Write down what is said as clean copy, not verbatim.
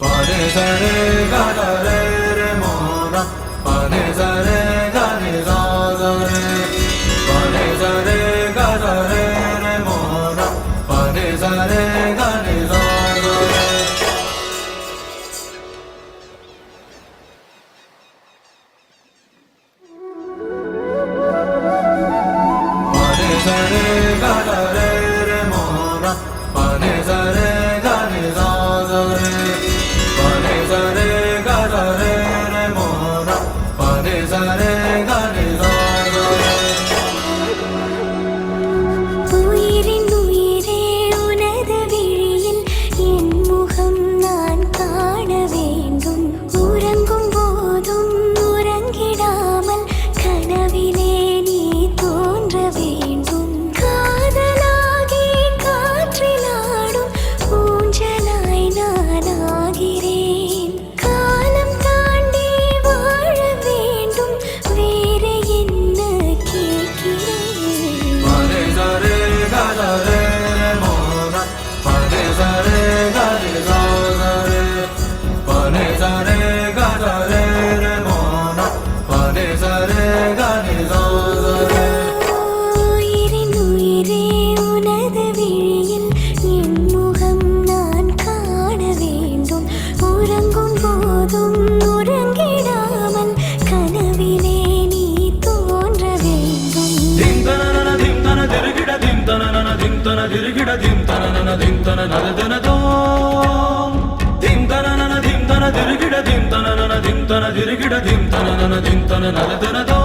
Pane sare ga ga re re mo na, pane sare ga ni sa sa re. Pane sare ga ga re re mo na, pane sare ga ni sa sa re. Pane sare ga ga re re mo na, pane sare ga ni sa sa re. Pane sare ga ga re re mo na, pane sare ga ni sa sa re. உயிரின் உயிரே உனது விழியில் என் முகம் நான் காண வேண்டும். உறங்கும் போதும் உறங்கிடாமல் கனவிலே நீ தோன்ற வேண்டும். காதலாகி காற்றிலாடும் ஊஞ்சலாய் நான் ஆகிறேன். காலம் தாண்டி வாழ வேண்டும், வேறு என்ன கேட்கிறேன்? Pane sare ga ga re re mo na, pane sare ga ni sa sa re. Pane sare ga ga re re mo na, pane sare ga ni sa sa re. உயிரின் உயிரே உனது விழியில் என் முகம் நான் காண வேண்டும். உறங்கும் போதும் உறங்கிடாமல் கனவிலே நீ தோன்ற வேண்டும். Dim tanana dim tana dirigida dim tanana dim tana dirigida dim tanana dim tana nadana do. Dim tanana dim tana dirigida dim tanana dim tana dirigida dim tanana dim tana nadana do.